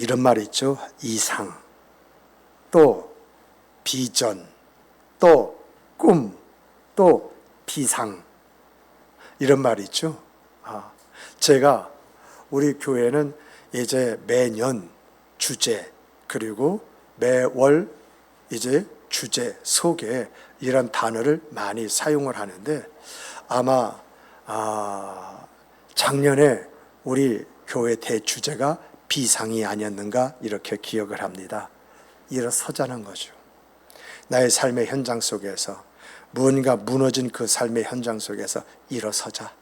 이런 말이 있죠. 이상, 또 비전, 또 꿈, 또 비상. 이런 말이 있죠. 제가 우리 교회는 이제 매년 주제 그리고 매월 이제 주제 속에 이런 단어를 많이 사용을 하는데 아마 작년에 우리 교회 대주제가 비상이 아니었는가 이렇게 기억을 합니다. 일어서자는 거죠. 나의 삶의 현장 속에서 무언가 무너진 그 삶의 현장 속에서 일어서자.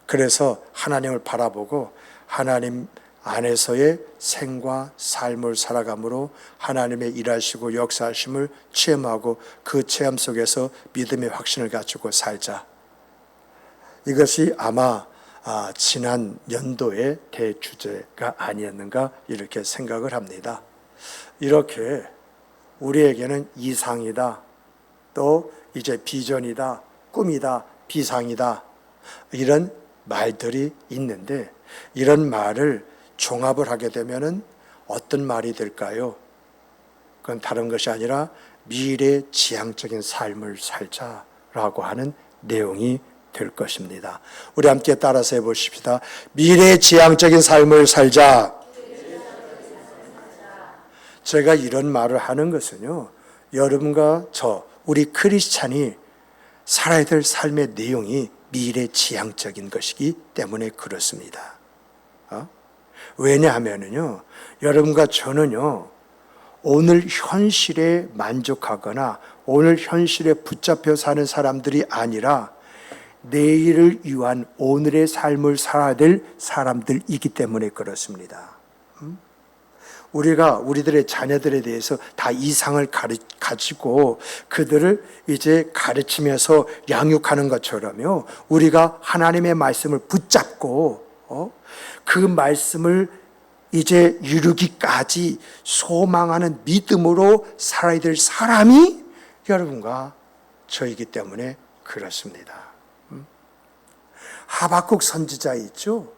그래서 하나님을 바라보고 하나님 안에서의 생과 삶을 살아감으로 하나님의 일하시고 역사하심을 체험하고 그 체험 속에서 믿음의 확신을 가지고 살자. 이것이 아마 지난 연도의 대주제가 아니었는가 이렇게 생각을 합니다. 이렇게 우리에게는 이상이다, 또 이제 비전이다, 꿈이다, 비상이다 이런 말들이 있는데 이런 말을 종합을 하게 되면은 어떤 말이 될까요? 그건 다른 것이 아니라 미래지향적인 삶을 살자라고 하는 내용이 될 것입니다. 우리 함께 따라서 해보십시다. 미래지향적인 삶을 살자. 제가 이런 말을 하는 것은요, 여러분과 저 우리 크리스찬이 살아야 될 삶의 내용이 미래지향적인 것이기 때문에 그렇습니다. 왜냐하면요, 여러분과 저는요, 오늘 현실에 만족하거나 오늘 현실에 붙잡혀 사는 사람들이 아니라 내일을 위한 오늘의 삶을 살아야 될 사람들이기 때문에 그렇습니다. 우리가 우리들의 자녀들에 대해서 다 이상을 가지고 그들을 이제 가르치면서 양육하는 것처럼요, 우리가 하나님의 말씀을 붙잡고 그 말씀을 이제 이루기까지 소망하는 믿음으로 살아야 될 사람이 여러분과 저이기 때문에 그렇습니다. 하박국 선지자 있죠?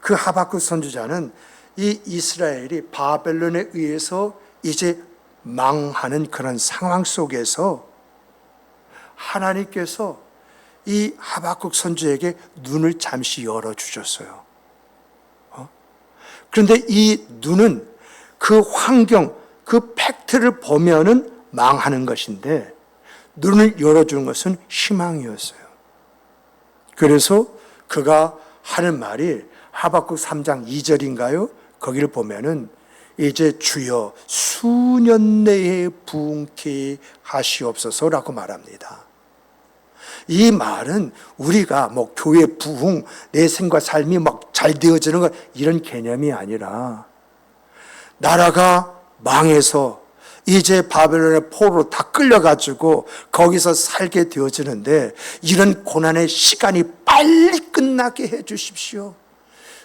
그 하박국 선지자는 이 이스라엘이 바벨론에 의해서 이제 망하는 그런 상황 속에서 하나님께서 이 하박국 선지자에게 눈을 잠시 열어주셨어요. 그런데 이 눈은 그 환경, 그 팩트를 보면은 망하는 것인데 눈을 열어주는 것은 희망이었어요. 그래서 그가 하는 말이 하박국 3장 2절인가요? 거기를 보면은 이제 주여 수년 내에 부흥케 하시옵소서라고 말합니다. 이 말은 우리가 뭐 교회 부흥, 내 생과 삶이 막 잘 되어지는 것 이런 개념이 아니라 나라가 망해서 이제 바벨론의 포로로 다 끌려가지고 거기서 살게 되어지는데 이런 고난의 시간이 빨리 끝나게 해 주십시오.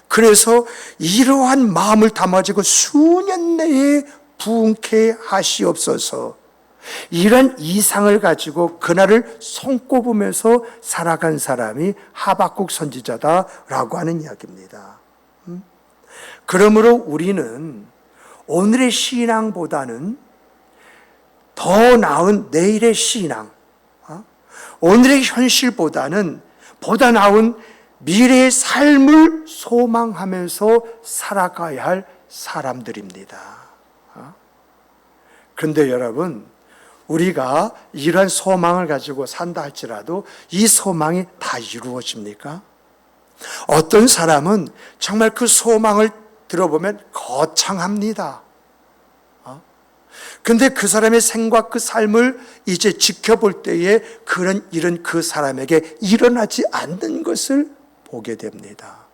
그래서 이러한 마음을 담아지고 수년 내에 부흥케 하시옵소서. 이런 이상을 가지고 그날을 손꼽으면서 살아간 사람이 하박국 선지자다라고 하는 이야기입니다. 그러므로 우리는 오늘의 신앙보다는 더 나은 내일의 신앙, 오늘의 현실보다는 보다 나은 미래의 삶을 소망하면서 살아가야 할 사람들입니다. 그런데 여러분, 우리가 이런 소망을 가지고 산다 할지라도 이 소망이 다 이루어집니까? 어떤 사람은 정말 그 소망을 들어보면 거창합니다. 그런데 그 사람의 생과 그 삶을 이제 지켜볼 때에 그런 일은 그 사람에게 일어나지 않는 것을 보게 됩니다.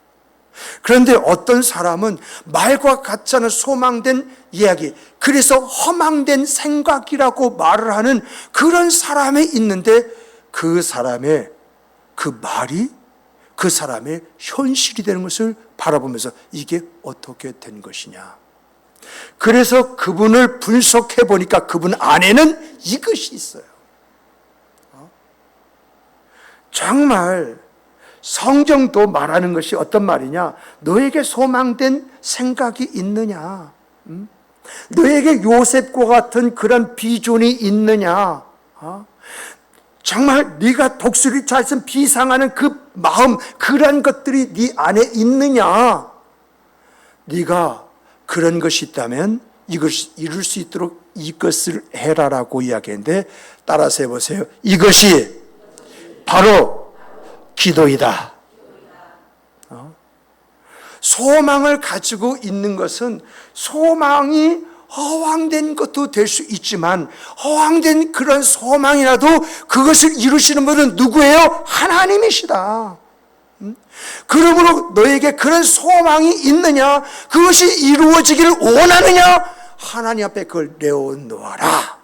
그런데 어떤 사람은 말과 같지 않은 소망된 이야기, 그래서 허망된 생각이라고 말을 하는 그런 사람이 있는데 그 사람의 그 말이 그 사람의 현실이 되는 것을 바라보면서 이게 어떻게 된 것이냐. 그래서 그분을 분석해 보니까 그분 안에는 이것이 있어요. 정말 성경도 말하는 것이 어떤 말이냐? 너에게 소망된 생각이 있느냐? 너에게 요셉과 같은 그런 비전이 있느냐? 정말 네가 독수리 찰슨 비상하는 그 마음, 그런 것들이 네 안에 있느냐? 네가 그런 것이 있다면 이것을 이룰 수 있도록 이것을 해라라고 이야기했는데, 따라서 해보세요. 이것이 바로 기도이다. 소망을 가지고 있는 것은 소망이 허황된 것도 될 수 있지만, 허황된 그런 소망이라도 그것을 이루시는 분은 누구예요? 하나님이시다. 그러므로 너에게 그런 소망이 있느냐? 그것이 이루어지기를 원하느냐? 하나님 앞에 그걸 내어놓아라.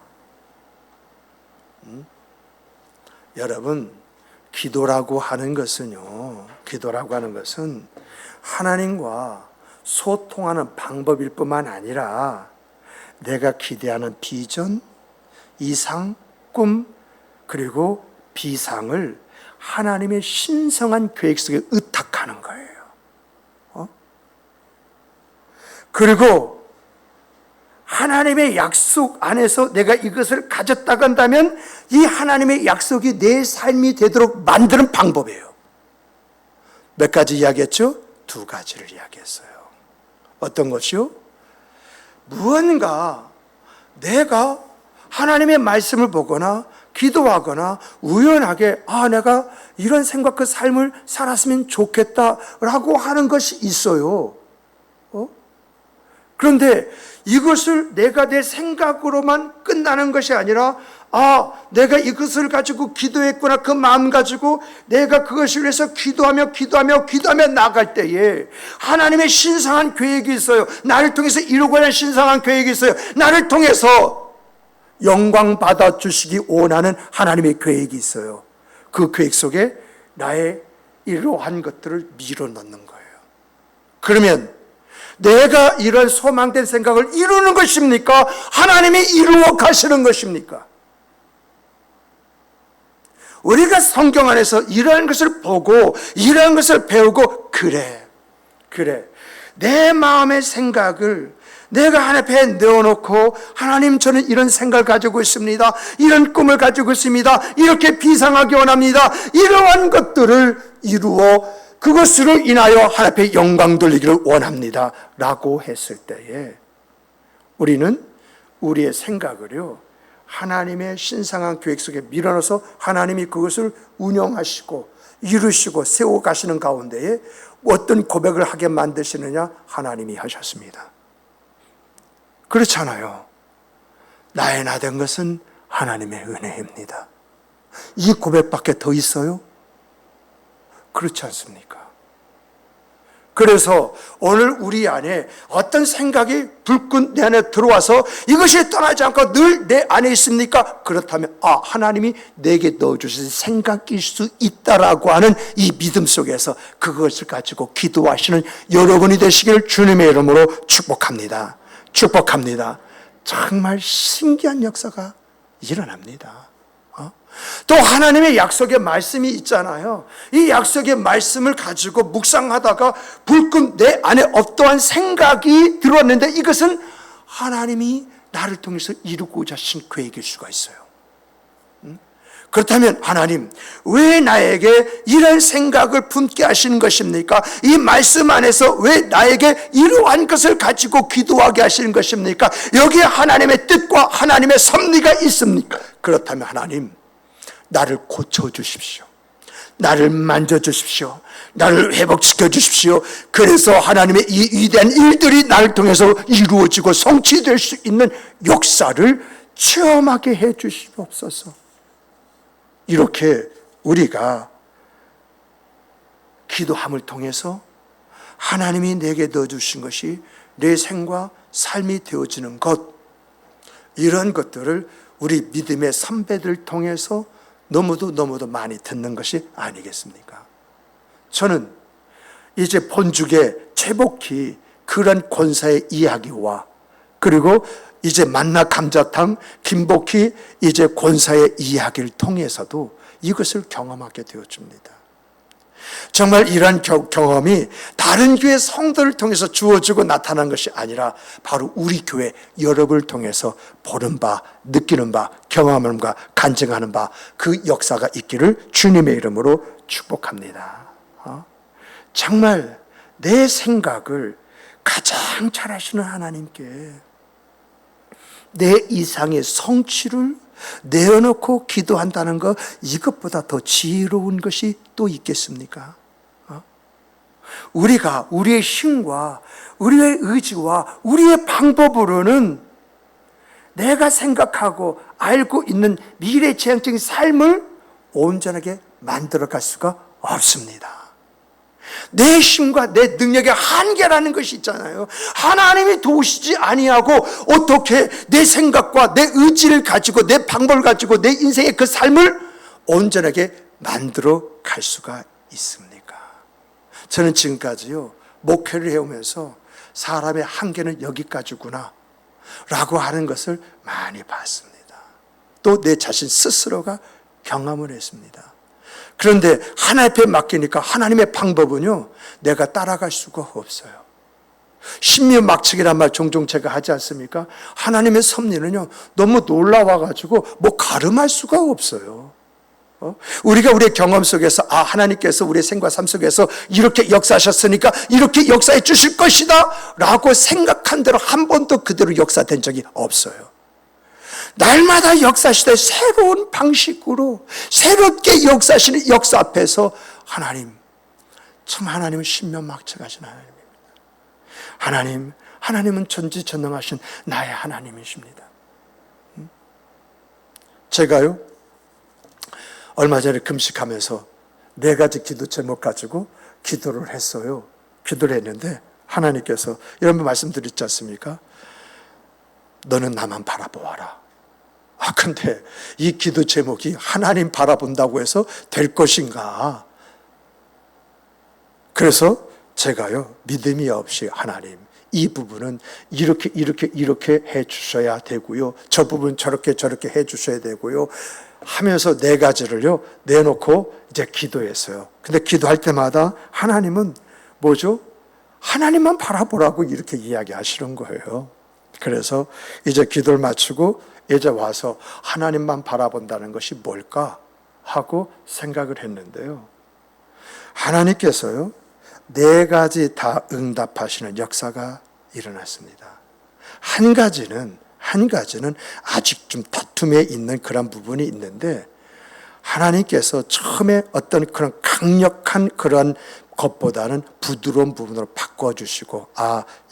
여러분, 기도라고 하는 것은요, 기도라고 하는 것은 하나님과 소통하는 방법일 뿐만 아니라 내가 기대하는 비전, 이상, 꿈, 그리고 비상을 하나님의 신성한 계획 속에 의탁하는 거예요. 그리고 하나님의 약속 안에서 내가 이것을 가졌다고 한다면 이 하나님의 약속이 내 삶이 되도록 만드는 방법이에요. 몇 가지 이야기했죠? 2가지를 이야기했어요. 어떤 것이요? 무언가 내가 하나님의 말씀을 보거나 기도하거나 우연하게 내가 이런 생각, 그 삶을 살았으면 좋겠다라고 하는 것이 있어요. 그런데 이것을 내가 내 생각으로만 끝나는 것이 아니라 내가 이것을 가지고 기도했구나, 그 마음 가지고 내가 그것을 위해서 기도하며 나아갈 때에 하나님의 신성한 계획이 있어요. 나를 통해서 이루고 하는 신성한 계획이 있어요. 나를 통해서 영광 받아주시기 원하는 하나님의 계획이 있어요. 그 계획 속에 나의 이러한 것들을 밀어넣는 거예요. 그러면 내가 이런 소망된 생각을 이루는 것입니까? 하나님이 이루어 가시는 것입니까? 우리가 성경 안에서 이러한 것을 보고 이러한 것을 배우고 그래 내 마음의 생각을 내가 하나님 앞에 내어놓고, 하나님, 저는 이런 생각을 가지고 있습니다, 이런 꿈을 가지고 있습니다, 이렇게 비상하기 원합니다, 이러한 것들을 이루어 그것으로 인하여 하나님 앞에 영광 돌리기를 원합니다 라고 했을 때에 우리는 우리의 생각을요 하나님의 신성한 계획 속에 밀어넣어서 하나님이 그것을 운영하시고 이루시고 세워가시는 가운데에 어떤 고백을 하게 만드시느냐? 하나님이 하셨습니다. 그렇잖아요. 나의 나 된 것은 하나님의 은혜입니다. 이 고백밖에 더 있어요? 그렇지 않습니까? 그래서 오늘 우리 안에 어떤 생각이 불끈 내 안에 들어와서 이것이 떠나지 않고 늘 내 안에 있습니까? 그렇다면 하나님이 내게 넣어주신 생각일 수 있다라고 하는 이 믿음 속에서 그것을 가지고 기도하시는 여러분이 되시기를 주님의 이름으로 축복합니다. 정말 신기한 역사가 일어납니다. 또 하나님의 약속의 말씀이 있잖아요. 이 약속의 말씀을 가지고 묵상하다가 불끈 내 안에 어떠한 생각이 들어왔는데 이것은 하나님이 나를 통해서 이루고자 하신 계획일 수가 있어요. 그렇다면 하나님, 왜 나에게 이런 생각을 품게 하시는 것입니까? 이 말씀 안에서 왜 나에게 이러한 것을 가지고 기도하게 하시는 것입니까? 여기에 하나님의 뜻과 하나님의 섭리가 있습니까? 그렇다면 하나님, 나를 고쳐주십시오. 나를 만져주십시오. 나를 회복시켜 주십시오. 그래서 하나님의 이 위대한 일들이 나를 통해서 이루어지고 성취될 수 있는 역사를 체험하게 해 주시옵소서. 이렇게 우리가 기도함을 통해서 하나님이 내게 넣어주신 것이 내 생과 삶이 되어지는 것, 이런 것들을 우리 믿음의 선배들 통해서 너무도 많이 듣는 것이 아니겠습니까? 저는 이제 본죽의 최복희 그런 권사의 이야기와 그리고 이제 만나 감자탕 김복희 이제 권사의 이야기를 통해서도 이것을 경험하게 되어집니다. 정말 이러한 경험이 다른 교회 성도를 통해서 주어지고 나타난 것이 아니라 바로 우리 교회 여러분을 통해서 보는 바, 느끼는 바, 경험하는 바, 간증하는 바, 그 역사가 있기를 주님의 이름으로 축복합니다. 정말 내 생각을 가장 잘 아시는 하나님께 내 이상의 성취를 내어놓고 기도한다는 것, 이것보다 더 지혜로운 것이 또 있겠습니까? 우리가 우리의 힘과 우리의 의지와 우리의 방법으로는 내가 생각하고 알고 있는 미래지향적인 삶을 온전하게 만들어갈 수가 없습니다. 내 힘과 내 능력의 한계라는 것이 있잖아요. 하나님이 도우시지 아니하고 어떻게 내 생각과 내 의지를 가지고 내 방법을 가지고 내 인생의 그 삶을 온전하게 만들어 갈 수가 있습니까? 저는 지금까지요 목회를 해오면서 사람의 한계는 여기까지구나 라고 하는 것을 많이 봤습니다. 또 내 자신 스스로가 경험을 했습니다. 그런데 하나님 앞에 맡기니까 하나님의 방법은요 내가 따라갈 수가 없어요. 신묘막측이란 말 종종 제가 하지 않습니까? 하나님의 섭리는요 너무 놀라워가지고 뭐 가름할 수가 없어요. 우리가 우리의 경험 속에서 하나님께서 우리의 생과 삶 속에서 이렇게 역사하셨으니까 이렇게 역사해 주실 것이다 라고 생각한 대로 한 번도 그대로 역사된 적이 없어요. 날마다 역사하시되 새로운 방식으로 새롭게 역사하시는 역사 앞에서 참 하나님은 신묘막측하신 하나님입니다. 하나님은 전지전능하신 나의 하나님이십니다. 제가요 얼마 전에 금식하면서 4가지 기도 제목 가지고 기도를 했어요. 기도를 했는데 하나님께서 이런 말씀드렸지 않습니까? 너는 나만 바라보아라. 근데 이 기도 제목이 하나님 바라본다고 해서 될 것인가? 그래서 제가요 믿음이 없이 하나님 이 부분은 이렇게 해 주셔야 되고요, 저 부분 저렇게 해 주셔야 되고요 하면서 4가지를요 내놓고 이제 기도했어요. 근데 기도할 때마다 하나님은 뭐죠? 하나님만 바라보라고 이렇게 이야기하시는 거예요. 그래서 이제 기도를 마치고 이제 와서 하나님만 바라본다는 것이 뭘까 하고 생각을 했는데요, 하나님께서요 4가지 다 응답하시는 역사가 일어났습니다. 한 가지는 아직 좀 다툼에 있는 그런 부분이 있는데 하나님께서 처음에 어떤 그런 강력한 그런 것보다는 부드러운 부분으로 바꿔주시고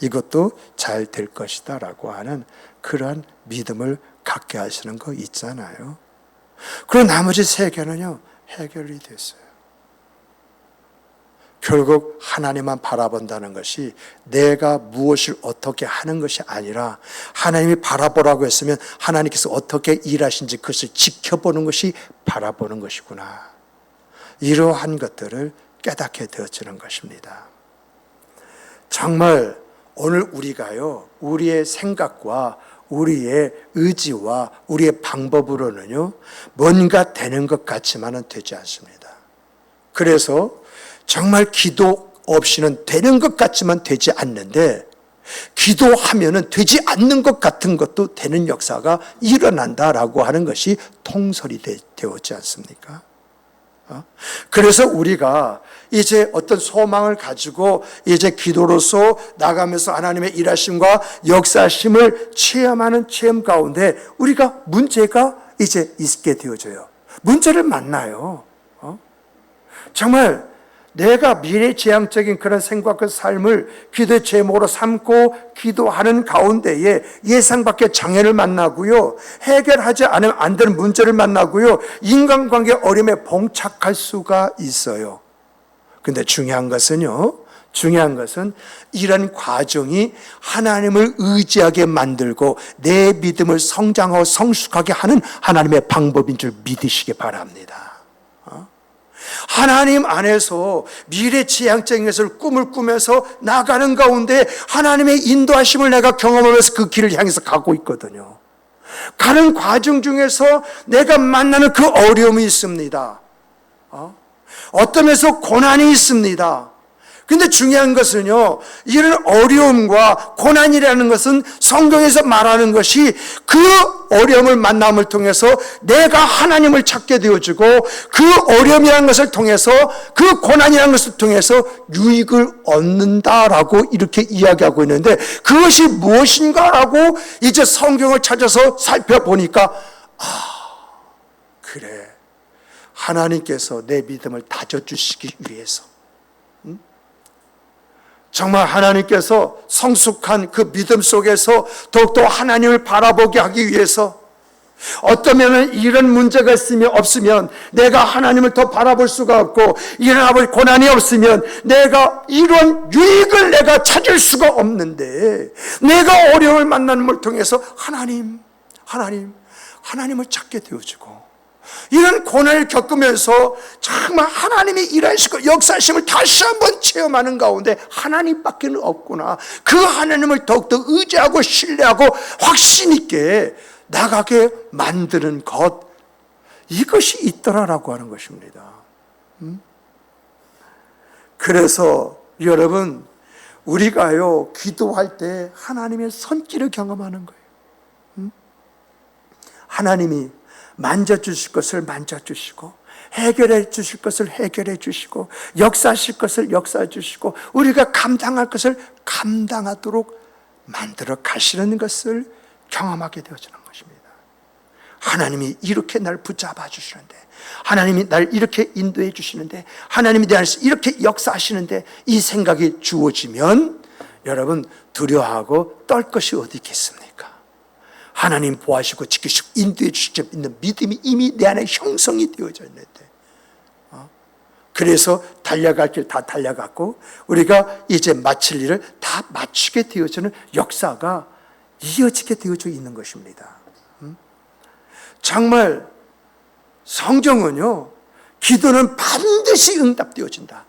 이것도 잘 될 것이다 라고 하는 그런 믿음을 갖게 하시는 거 있잖아요. 그리고 나머지 3개는요 해결이 됐어요. 결국 하나님만 바라본다는 것이 내가 무엇을 어떻게 하는 것이 아니라 하나님이 바라보라고 했으면 하나님께서 어떻게 일하신지 그것을 지켜보는 것이 바라보는 것이구나, 이러한 것들을 깨닫게 되어지는 것입니다. 정말 오늘 우리가요 우리의 생각과 우리의 의지와 우리의 방법으로는요 뭔가 되는 것 같지만은 되지 않습니다. 그래서 정말 기도 없이는 되는 것 같지만 되지 않는데 기도하면은 되지 않는 것 같은 것도 되는 역사가 일어난다라고 하는 것이 통설이 되었지 않습니까? 그래서 우리가 이제 어떤 소망을 가지고 이제 기도로서 나가면서 하나님의 일하심과 역사심을 체험하는 체험 가운데 우리가 문제가 이제 있게 되어져요. 문제를 만나요. 정말 내가 미래지향적인 그런 생각과 삶을 기도의 제목으로 삼고 기도하는 가운데에 예상 밖의 장애를 만나고요, 해결하지 않으면 안 되는 문제를 만나고요, 인간관계 어려움에 봉착할 수가 있어요. 근데 중요한 것은 이런 과정이 하나님을 의지하게 만들고 내 믿음을 성장하고 성숙하게 하는 하나님의 방법인 줄 믿으시기 바랍니다. 하나님 안에서 미래지향적인 것을 꿈을 꾸면서 나가는 가운데 하나님의 인도하심을 내가 경험하면서 그 길을 향해서 가고 있거든요. 가는 과정 중에서 내가 만나는 그 어려움이 있습니다. 어떤 면에서 고난이 있습니다. 근데 중요한 것은요, 이런 어려움과 고난이라는 것은 성경에서 말하는 것이 그 어려움을 만남을 통해서 내가 하나님을 찾게 되어지고 그 어려움이라는 것을 통해서 그 고난이라는 것을 통해서 유익을 얻는다라고 이렇게 이야기하고 있는데 그것이 무엇인가라고 이제 성경을 찾아서 살펴보니까 그래, 하나님께서 내 믿음을 다져주시기 위해서 정말 하나님께서 성숙한 그 믿음 속에서 더욱더 하나님을 바라보게 하기 위해서 어떠면 이런 문제가 있으면 없으면 내가 하나님을 더 바라볼 수가 없고 이런 고난이 없으면 내가 이런 유익을 내가 찾을 수가 없는데 내가 어려움을 만남을 통해서 하나님을 찾게 되어지고 이런 고난을 겪으면서 정말 하나님이 일하시고 역사하심을 다시 한번 체험하는 가운데 하나님밖에 없구나. 그 하나님을 더욱더 의지하고 신뢰하고 확신 있게 나가게 만드는 것, 이것이 있더라라고 하는 것입니다. 그래서 여러분, 우리가요 기도할 때 하나님의 손길을 경험하는 거예요. 하나님이 만져주실 것을 만져주시고 해결해 주실 것을 해결해 주시고 역사하실 것을 역사해 주시고 우리가 감당할 것을 감당하도록 만들어 가시는 것을 경험하게 되어지는 것입니다. 하나님이 이렇게 날 붙잡아 주시는데, 하나님이 날 이렇게 인도해 주시는데, 하나님이 내 안에서 이렇게 역사하시는데, 이 생각이 주어지면 여러분 두려워하고 떨 것이 어디 있겠습니까? 하나님 보호하시고 지키시고 인도해 주시고 있는 믿음이 이미 내 안에 형성이 되어져 있는데, 그래서 달려갈 길 다 달려갔고 우리가 이제 마칠 일을 다 마치게 되어지는 역사가 이어지게 되어져 있는 것입니다. 정말 성경은요, 기도는 반드시 응답되어진다,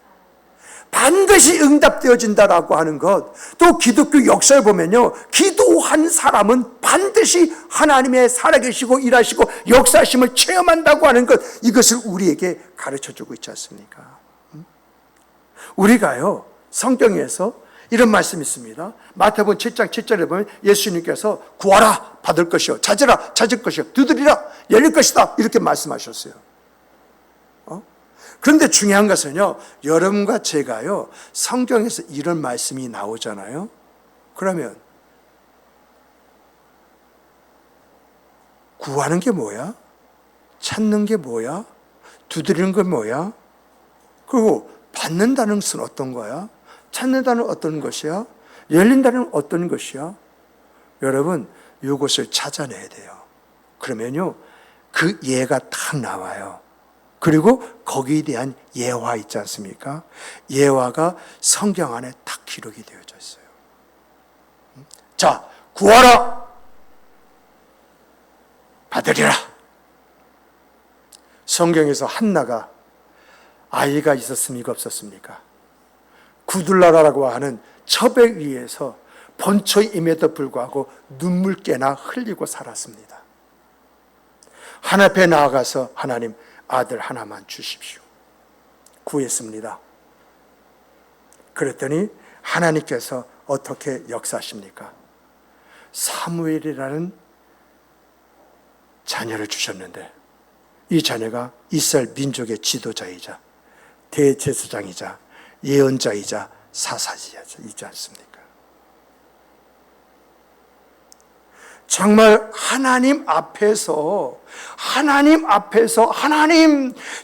반드시 응답되어진다라고 하는 것, 또 기독교 역사를 보면요, 기도한 사람은 반드시 하나님의 살아계시고 일하시고 역사하심을 체험한다고 하는 것, 이것을 우리에게 가르쳐주고 있지 않습니까? 우리가요 성경에서 이런 말씀이 있습니다. 마태복음 7장 7절에 보면 예수님께서 구하라 받을 것이요, 찾으라 찾을 것이요, 두드리라 열릴 것이다, 이렇게 말씀하셨어요. 그런데 중요한 것은요, 여러분과 제가요 성경에서 이런 말씀이 나오잖아요. 그러면 구하는 게 뭐야? 찾는 게 뭐야? 두드리는 게 뭐야? 그리고 받는다는 것은 어떤 거야? 찾는다는 어떤 것이야? 열린다는 어떤 것이야? 여러분, 이것을 찾아내야 돼요. 그러면요 그 예가 딱 나와요. 그리고 거기에 대한 예화 있지 않습니까? 예화가 성경 안에 딱 기록이 되어져 있어요. 자, 구하라 받으리라. 성경에서 한나가 아이가 있었습니까 없었습니까? 구둘라라고 하는 첩에 의해서 번처임에도 불구하고 눈물깨나 흘리고 살았습니다. 하나님 앞에 나아가서 하나님, 아들 하나만 주십시오, 구했습니다. 그랬더니 하나님께서 어떻게 역사하십니까? 사무엘이라는 자녀를 주셨는데 이 자녀가 이스라엘 민족의 지도자이자 대제사장이자 예언자이자 사사지이지 않습니까? 정말 하나님 앞에서 하나님,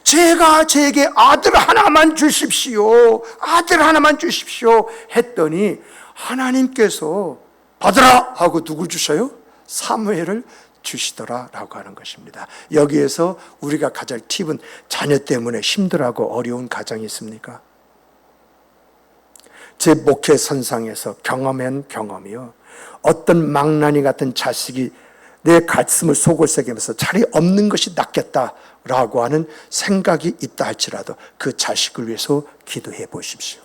제가 제게 아들 하나만 주십시오, 아들 하나만 주십시오 했더니 하나님께서 받으라 하고 누굴 주셔요? 사무엘을 주시더라라고 하는 것입니다. 여기에서 우리가 가질 팁은, 자녀 때문에 힘들어하고 어려운 가정이 있습니까? 제 목회 선상에서 경험한 경험이요, 어떤 망나니 같은 자식이 내 가슴을 속을 새기면서 차라리 없는 것이 낫겠다라고 하는 생각이 있다 할지라도 그 자식을 위해서 기도해 보십시오.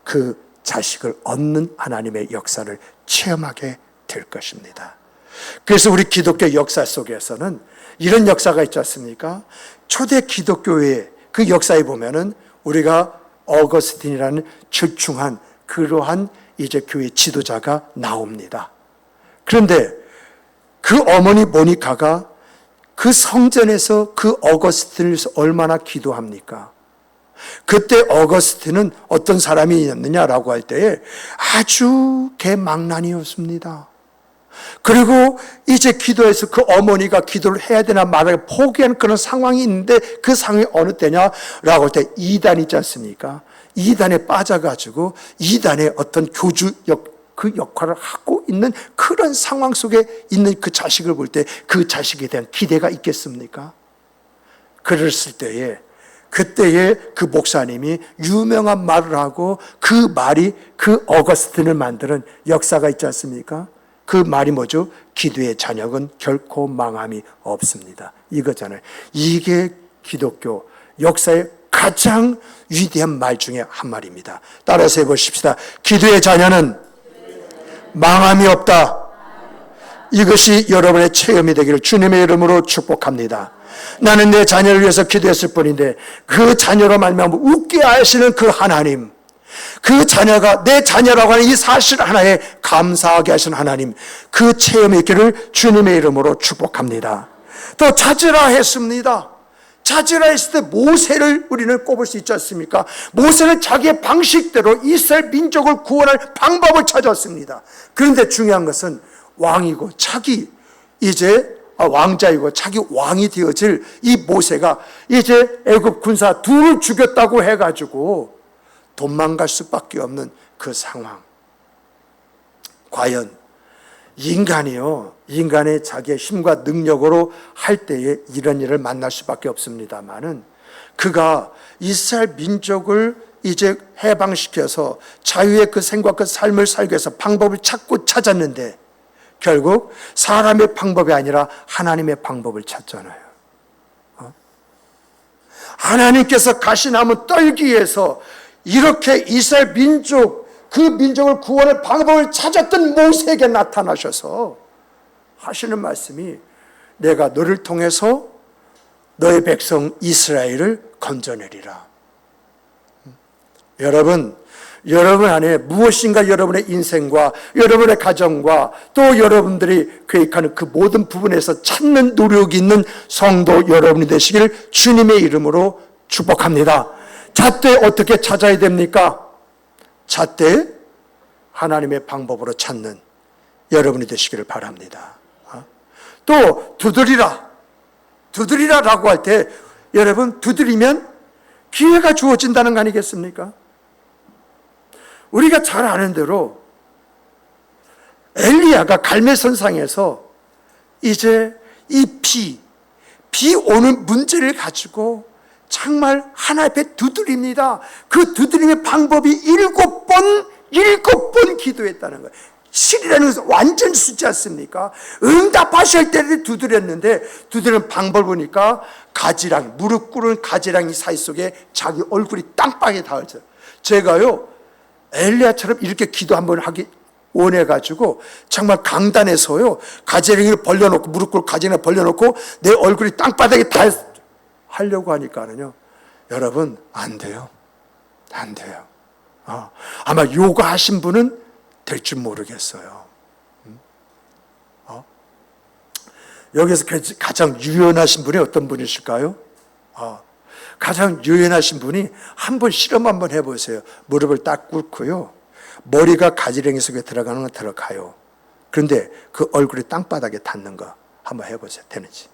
그 자식을 얻는 하나님의 역사를 체험하게 될 것입니다. 그래서 우리 기독교 역사 속에서는 이런 역사가 있지 않습니까? 초대 기독교의 그 역사에 보면은 우리가 어거스틴이라는 출중한 그러한 이제 교회 지도자가 나옵니다. 그런데 그 어머니 모니카가 그 성전에서 그 어거스틴을 위해서 얼마나 기도합니까? 그때 어거스틴은 어떤 사람이었느냐라고 할 때에 아주 개망난이었습니다. 그리고 이제 기도해서 그 어머니가 기도를 해야 되나 말아야 포기하는 그런 상황이 있는데 그 상황이 어느 때냐라고 할 때 이단 있지 않습니까? 이단에 빠져가지고 이단의 어떤 그 역할을 하고 있는 그런 상황 속에 있는 그 자식을 볼 때 그 자식에 대한 기대가 있겠습니까? 그랬을 때에 그때에 그 목사님이 유명한 말을 하고 그 말이 그 어거스틴을 만드는 역사가 있지 않습니까? 그 말이 뭐죠? 기도의 잔역은 결코 망함이 없습니다. 이거잖아요. 이게 기독교 역사의 가장 위대한 말 중에 한 말입니다. 따라서 해보십시다. 기도의 자녀는 망함이 없다. 이것이 여러분의 체험이 되기를 주님의 이름으로 축복합니다. 나는 내 자녀를 위해서 기도했을 뿐인데 그 자녀로 말미암아 웃게 하시는 그 하나님, 그 자녀가 내 자녀라고 하는 이 사실 하나에 감사하게 하시는 하나님, 그 체험이 있기를 주님의 이름으로 축복합니다. 또 찾으라 했습니다. 찾으라 했을 때 모세를 우리는 꼽을 수 있지 않습니까? 모세는 자기의 방식대로 이스라엘 민족을 구원할 방법을 찾았습니다. 그런데 중요한 것은 왕이고 자기 이제 왕자이고 자기 왕이 되어질 이 모세가 이제 애굽 군사 둘을 죽였다고 해가지고 도망갈 수밖에 없는 그 상황. 과연 인간이요, 인간의 자기의 힘과 능력으로 할 때에 이런 일을 만날 수밖에 없습니다만은 그가 이스라엘 민족을 이제 해방시켜서 자유의 그 생과 그 삶을 살기 위해서 방법을 찾고 찾았는데 결국 사람의 방법이 아니라 하나님의 방법을 찾잖아요. 하나님께서 가시나무 떨기 위해서 이렇게 이스라엘 민족, 그 민족을 구원할 방법을 찾았던 모세에게 나타나셔서 하시는 말씀이 내가 너를 통해서 너의 백성 이스라엘을 건져내리라. 여러분 안에 무엇인가 여러분의 인생과 여러분의 가정과 또 여러분들이 계획하는 그 모든 부분에서 찾는 노력이 있는 성도 여러분이 되시길 주님의 이름으로 축복합니다. 잣대 어떻게 찾아야 됩니까? 잣대 하나님의 방법으로 찾는 여러분이 되시기를 바랍니다. 또 두드리라라고 할 때 여러분 두드리면 기회가 주어진다는 거 아니겠습니까? 우리가 잘 아는 대로 엘리야가 갈멜선상에서 이제 이 비 오는 문제를 가지고 정말 하나 앞에 두드립니다. 그 두드림의 방법이 7번 기도했다는 거예요. 7이라는 것은 완전 숫지 않습니까? 응답하실 때를 두드렸는데 두드리는 방법을 보니까 가지랑, 무릎 꿇은 가지랑이 사이속에 자기 얼굴이 땅바닥에 닿았어요. 제가요 엘리야처럼 이렇게 기도 한번 하기 원해가지고 정말 강단에서요 가지랑이를 벌려놓고 무릎 꿇고 가지랑이를 벌려놓고 내 얼굴이 땅바닥에 하려고 하니까는요 여러분 안 돼요. 아마 요가 하신 분은 될 줄 모르겠어요. 여기서 가장 유연하신 분이 어떤 분이실까요? 가장 유연하신 분이 한번 실험 한번 해보세요. 무릎을 딱 꿇고요. 머리가 가지랭이 속에 들어가는 건 들어가요. 그런데 그 얼굴이 땅바닥에 닿는 거 한번 해보세요. 되는지.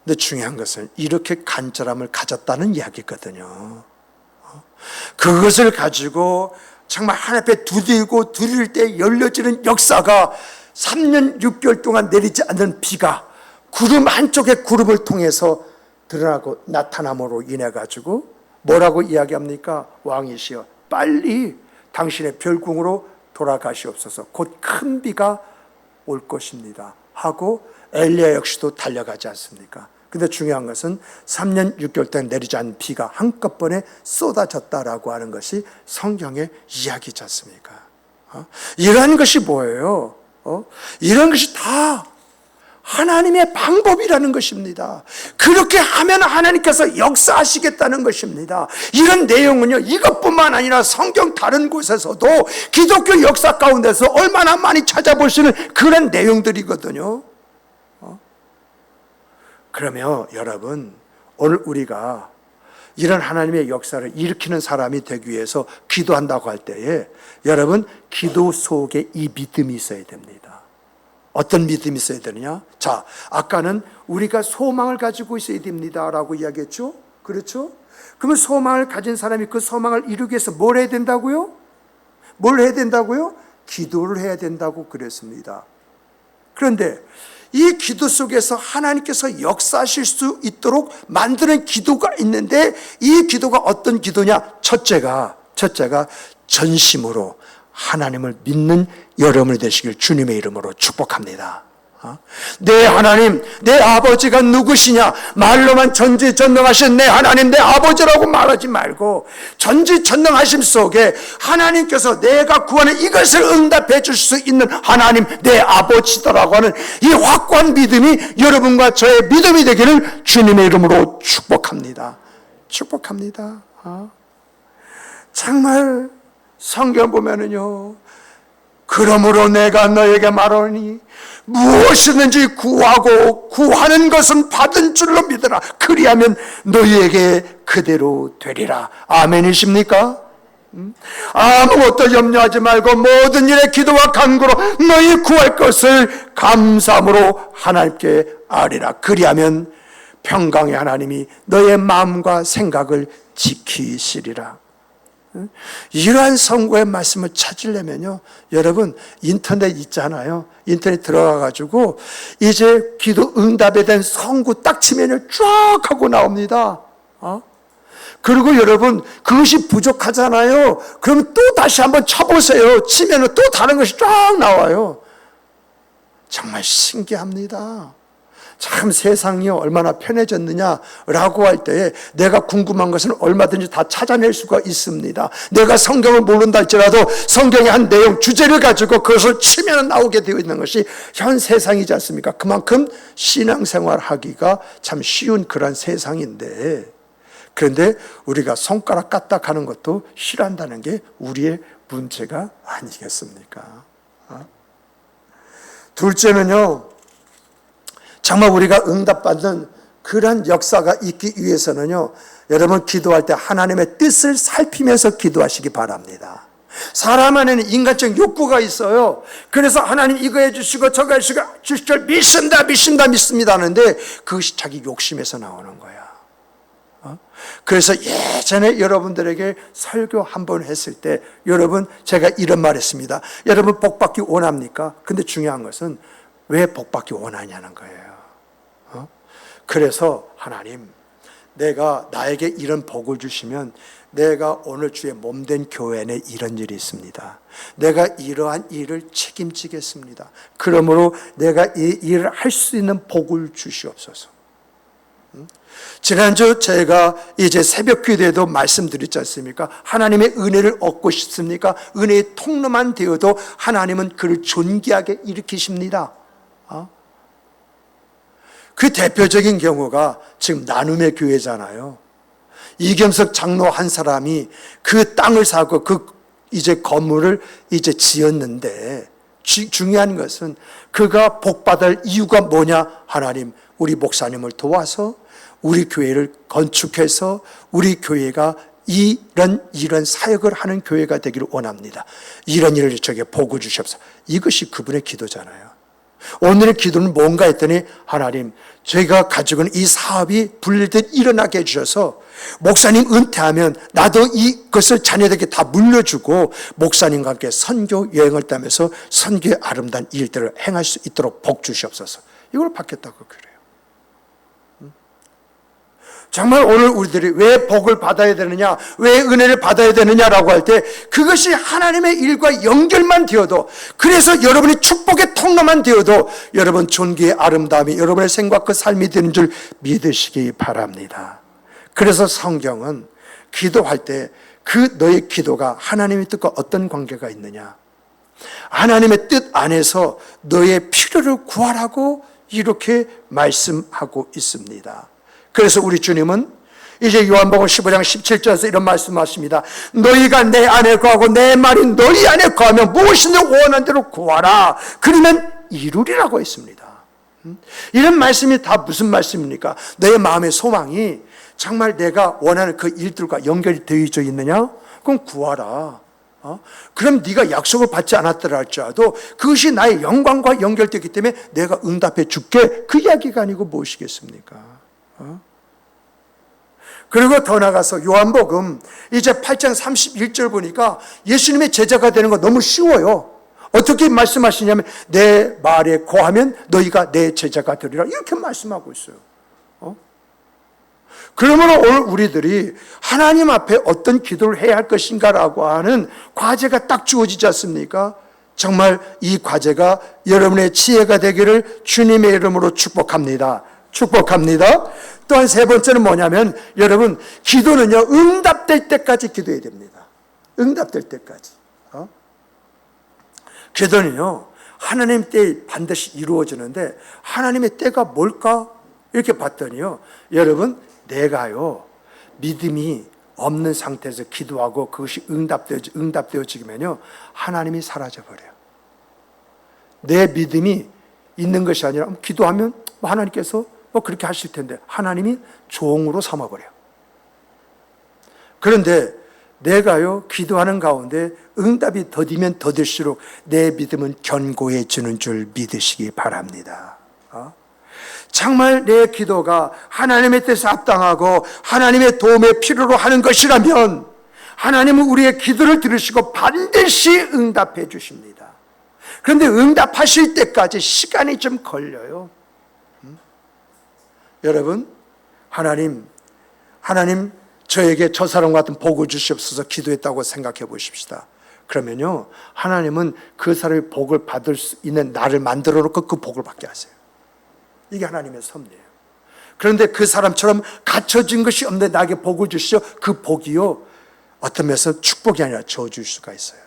근데 중요한 것은 이렇게 간절함을 가졌다는 이야기거든요. 그것을 가지고 정말 하나님께 두들고 두릴 때 열려지는 역사가 3년 6개월 동안 내리지 않는 비가 구름 한쪽에 구름을 통해서 드러나고 나타남으로 인해 가지고 뭐라고 이야기합니까? 왕이시여 빨리 당신의 별궁으로 돌아가시옵소서. 곧 큰 비가 올 것입니다 하고 엘리야 역시도 달려가지 않습니까? 근데 중요한 것은 3년 6개월 동안 내리지 않은 비가 한꺼번에 쏟아졌다라고 하는 것이 성경의 이야기지 않습니까? 이러한 것이 뭐예요? 이런 것이 다 하나님의 방법이라는 것입니다. 그렇게 하면 하나님께서 역사하시겠다는 것입니다. 이런 내용은요, 이것뿐만 아니라 성경 다른 곳에서도 기독교 역사 가운데서 얼마나 많이 찾아볼 수 있는 그런 내용들이거든요. 그러면 여러분, 오늘 우리가 이런 하나님의 역사를 일으키는 사람이 되기 위해서 기도한다고 할 때에 여러분, 기도 속에 이 믿음이 있어야 됩니다. 어떤 믿음이 있어야 되느냐? 자, 아까는 우리가 소망을 가지고 있어야 됩니다라고 이야기했죠? 그렇죠? 그러면 소망을 가진 사람이 그 소망을 이루기 위해서 뭘 해야 된다고요? 뭘 해야 된다고요? 기도를 해야 된다고 그랬습니다. 그런데 이 기도 속에서 하나님께서 역사하실 수 있도록 만드는 기도가 있는데, 이 기도가 어떤 기도냐? 첫째가 전심으로 하나님을 믿는 여러분이 되시길 주님의 이름으로 축복합니다. 내 하나님, 내 아버지가 누구시냐? 말로만 전지전능하신 내 하나님, 내 아버지라고 말하지 말고 전지전능하심 속에 하나님께서 내가 구하는 이것을 응답해 줄 수 있는 하나님, 내 아버지더라고 하는 이 확고한 믿음이 여러분과 저의 믿음이 되기를 주님의 이름으로 축복합니다. 축복합니다. 정말 성경 보면은요, 그러므로 내가 너에게 말하니 무엇이든지 구하고 구하는 것은 받은 줄로 믿으라. 그리하면 너희에게 그대로 되리라. 아멘이십니까? 아무것도 염려하지 말고 모든 일에 기도와 간구로 너희 구할 것을 감사함으로 하나님께 아뢰라. 그리하면 평강의 하나님이 너의 마음과 생각을 지키시리라. 이러한 선고의 말씀을 찾으려면요, 여러분 인터넷 있잖아요. 인터넷 들어가가지고 이제 기도 응답에 대한 선고 딱 치면요 쫙 하고 나옵니다. 그리고 여러분 그것이 부족하잖아요. 그러면 또 다시 한번 쳐보세요. 치면은 또 다른 것이 쫙 나와요. 정말 신기합니다. 참 세상이 얼마나 편해졌느냐라고 할 때에 내가 궁금한 것은 얼마든지 다 찾아낼 수가 있습니다. 내가 성경을 모른다 할지라도 성경의 한 내용, 주제를 가지고 그것을 치면 나오게 되어 있는 것이 현 세상이지 않습니까? 그만큼 신앙생활 하기가 참 쉬운 그런 세상인데, 그런데 우리가 손가락 까딱하는 것도 싫어한다는 게 우리의 문제가 아니겠습니까? 둘째는요, 정말 우리가 응답받는 그런 역사가 있기 위해서는요, 여러분 기도할 때 하나님의 뜻을 살피면서 기도하시기 바랍니다. 사람 안에는 인간적 욕구가 있어요. 그래서 하나님 이거 해주시고 저거 해주시고 주실 줄 믿습니다 하는데 그것이 자기 욕심에서 나오는 거야. 그래서 예전에 여러분들에게 설교 한번 했을 때 여러분 제가 이런 말 했습니다. 여러분 복받기 원합니까? 근데 중요한 것은 왜 복받기 원하냐는 거예요. 그래서 하나님, 내가 나에게 이런 복을 주시면 내가 오늘 주의 몸된 교회 내 이런 일이 있습니다. 내가 이러한 일을 책임지겠습니다. 그러므로 내가 이 일을 할 수 있는 복을 주시옵소서. 지난주 제가 이제 새벽 기도에도 말씀드렸지 않습니까? 하나님의 은혜를 얻고 싶습니까? 은혜의 통로만 되어도 하나님은 그를 존귀하게 일으키십니다. 그 대표적인 경우가 지금 나눔의 교회잖아요. 이경석 장로 한 사람이 그 땅을 사고 그 이제 건물을 이제 지었는데 중요한 것은 그가 복받을 이유가 뭐냐? 하나님, 우리 목사님을 도와서 우리 교회를 건축해서 우리 교회가 이런 사역을 하는 교회가 되기를 원합니다. 이런 일을 저에게 복을 주시옵소서. 이것이 그분의 기도잖아요. 오늘의 기도는 뭔가 했더니 하나님, 저희가 가지고 있는 이 사업이 불릴듯 일어나게 해주셔서 목사님 은퇴하면 나도 이것을 자녀들에게 다 물려주고 목사님과 함께 선교 여행을 따면서 선교의 아름다운 일들을 행할 수 있도록 복 주시옵소서. 이걸 받겠다고 그래요. 정말 오늘 우리들이 왜 복을 받아야 되느냐, 왜 은혜를 받아야 되느냐라고 할 때 그것이 하나님의 일과 연결만 되어도, 그래서 여러분이 축복의 통로만 되어도 여러분 존귀의 아름다움이 여러분의 생각 그 삶이 되는 줄 믿으시기 바랍니다. 그래서 성경은 기도할 때 그 너의 기도가 하나님의 뜻과 어떤 관계가 있느냐, 하나님의 뜻 안에서 너의 필요를 구하라고 이렇게 말씀하고 있습니다. 그래서 우리 주님은 이제 요한복음 15장 17절에서 이런 말씀하십니다. 너희가 내 안에 거하고 내 말이 너희 안에 거하면 무엇이든 원하는 대로 구하라. 그러면 이루리라고 했습니다. 이런 말씀이 다 무슨 말씀입니까? 너의 마음의 소망이 정말 내가 원하는 그 일들과 연결이 되어 있느냐? 그럼 구하라. 그럼 네가 약속을 받지 않았더라 할지라도 그것이 나의 영광과 연결되기 때문에 내가 응답해 줄게. 그 이야기가 아니고 무엇이겠습니까? 그리고 더 나가서 요한복음 이제 8장 31절 보니까 예수님의 제자가 되는 거 너무 쉬워요. 어떻게 말씀하시냐면 내 말에 거하면 너희가 내 제자가 되리라 이렇게 말씀하고 있어요. 그러면 오늘 우리들이 하나님 앞에 어떤 기도를 해야 할 것인가라고 하는 과제가 딱 주어지지 않습니까? 정말 이 과제가 여러분의 지혜가 되기를 주님의 이름으로 축복합니다. 축복합니다. 또한 세 번째는 뭐냐면 여러분 기도는요 응답될 때까지 기도해야 됩니다. 응답될 때까지. 기도는요 하나님 때에 반드시 이루어지는데 하나님의 때가 뭘까? 이렇게 봤더니요 여러분 내가요 믿음이 없는 상태에서 기도하고 그것이 응답되어지면요 하나님이 사라져버려요. 내 믿음이 있는 것이 아니라 기도하면 하나님께서 그렇게 하실 텐데 하나님이 종으로 삼아버려요. 그런데 내가요 기도하는 가운데 응답이 더디면 더딜수록 내 믿음은 견고해지는 줄 믿으시기 바랍니다. 정말 내 기도가 하나님의 뜻에 합당하고 하나님의 도움에 필요로 하는 것이라면 하나님은 우리의 기도를 들으시고 반드시 응답해 주십니다. 그런데 응답하실 때까지 시간이 좀 걸려요. 여러분 하나님 저에게 저 사람 같은 복을 주시옵소서 기도했다고 생각해 보십시다. 그러면요 하나님은 그 사람이 복을 받을 수 있는 나를 만들어 놓고 그 복을 받게 하세요. 이게 하나님의 섭리예요. 그런데 그 사람처럼 갖춰진 것이 없는데 나에게 복을 주시죠. 그 복이요 어떤 면에서 축복이 아니라 저주일 수가 있어요.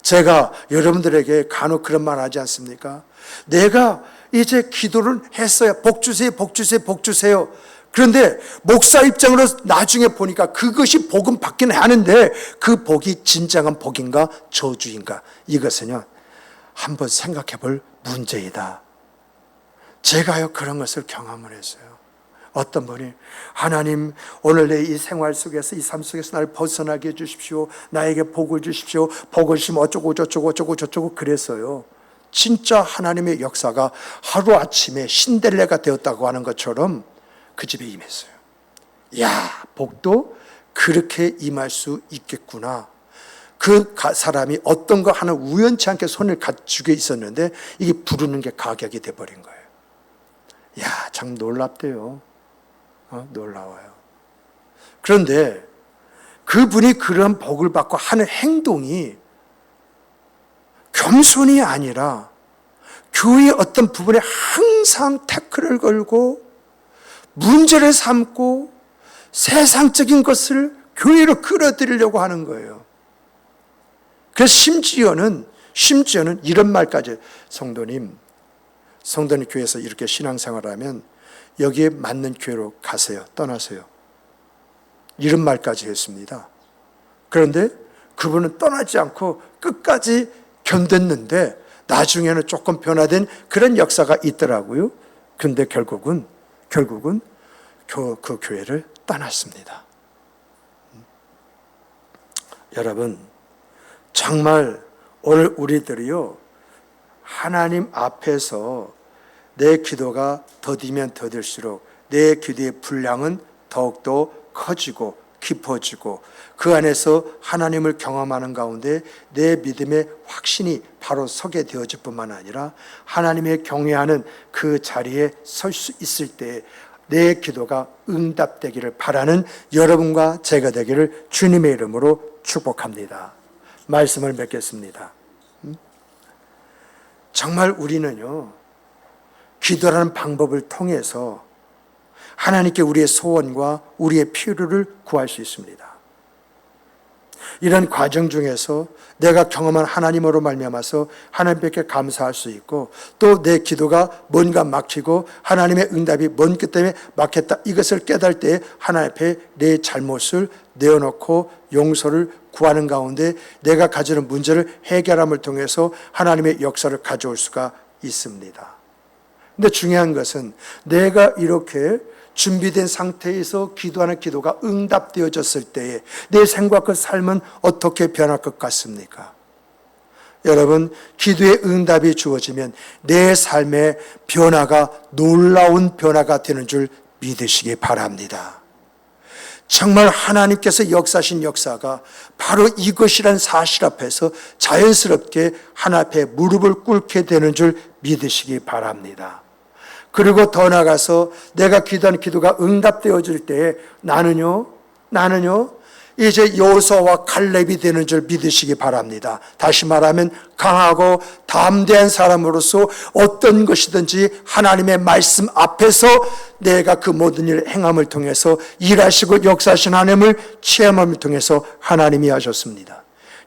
제가 여러분들에게 간혹 그런 말 하지 않습니까? 내가 이제 기도를 했어요. 복 주세요, 복 주세요, 복 주세요. 그런데 목사 입장으로 나중에 보니까 그것이 복은 받기는 하는데 그 복이 진정한 복인가 저주인가 이것은요 한번 생각해 볼 문제이다. 제가요 그런 것을 경험을 했어요. 어떤 분이 하나님 오늘 내 이 생활 속에서 이 삶 속에서 나를 벗어나게 해주십시오. 나에게 복을 주십시오. 복을 주시면 어쩌고 저쩌고 그랬어요. 진짜 하나님의 역사가 하루아침에 신데렐라가 되었다고 하는 것처럼 그 집에 임했어요. 야, 복도 그렇게 임할 수 있겠구나. 그 사람이 어떤 거 하나 우연치 않게 손을 갖추게 있었는데 이게 부르는 게 가격이 돼버린 거예요. 야, 참 놀랍대요. 놀라워요. 그런데 그분이 그런 복을 받고 하는 행동이 겸손이 아니라 교회의 어떤 부분에 항상 태클을 걸고 문제를 삼고 세상적인 것을 교회로 끌어들이려고 하는 거예요. 그래서 심지어는 이런 말까지 성도님 교회에서 이렇게 신앙생활하면 여기에 맞는 교회로 가세요. 떠나세요. 이런 말까지 했습니다. 그런데 그분은 떠나지 않고 끝까지 견뎠는데 나중에는 조금 변화된 그런 역사가 있더라고요. 그런데 결국은 그 교회를 떠났습니다. 여러분 정말 오늘 우리들이요 하나님 앞에서 내 기도가 더디면 더딜수록 내 기도의 분량은 더욱더 커지고 깊어지고 그 안에서 하나님을 경험하는 가운데 내 믿음의 확신이 바로 서게 되어질 뿐만 아니라 하나님의 경외하는 그 자리에 설 수 있을 때 내 기도가 응답되기를 바라는 여러분과 제가 되기를 주님의 이름으로 축복합니다. 말씀을 맺겠습니다. 정말 우리는요 기도라는 방법을 통해서 하나님께 우리의 소원과 우리의 필요를 구할 수 있습니다. 이런 과정 중에서 내가 경험한 하나님으로 말미암아서 하나님께 감사할 수 있고, 또 내 기도가 뭔가 막히고 하나님의 응답이 뭔 것 때문에 막혔다, 이것을 깨달을 때 하나님 앞에 내 잘못을 내어놓고 용서를 구하는 가운데 내가 가지는 문제를 해결함을 통해서 하나님의 역사를 가져올 수가 있습니다. 근데 중요한 것은 내가 이렇게 준비된 상태에서 기도하는 기도가 응답되어졌을 때에 내 생과 그 삶은 어떻게 변할 것 같습니까? 여러분, 기도의 응답이 주어지면 내 삶의 변화가 놀라운 변화가 되는 줄 믿으시기 바랍니다. 정말 하나님께서 역사하신 역사가 바로 이것이란 사실 앞에서 자연스럽게 하나님 앞에 무릎을 꿇게 되는 줄 믿으시기 바랍니다. 그리고 더 나아가서 내가 기도하는 기도가 응답되어질 때에 나는요 이제 여호수아와 갈렙이 되는 줄 믿으시기 바랍니다. 다시 말하면 강하고 담대한 사람으로서 어떤 것이든지 하나님의 말씀 앞에서 내가 그 모든 일을 행함을 통해서 일하시고 역사하신 하나님을 체험함을 통해서 하나님이 하셨습니다.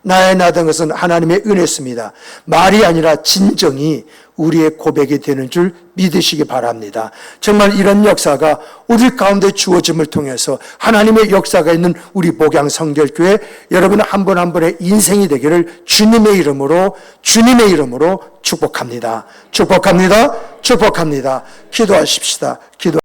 나의 나된 것은 하나님의 은혜였습니다. 말이 아니라 진정이 우리의 고백이 되는 줄 믿으시기 바랍니다. 정말 이런 역사가 우리 가운데 주어짐을 통해서 하나님의 역사가 있는 우리 목양 성결교회 여러분 한 분 한 분의 인생이 되기를 주님의 이름으로 축복합니다. 축복합니다. 축복합니다. 기도하십시다.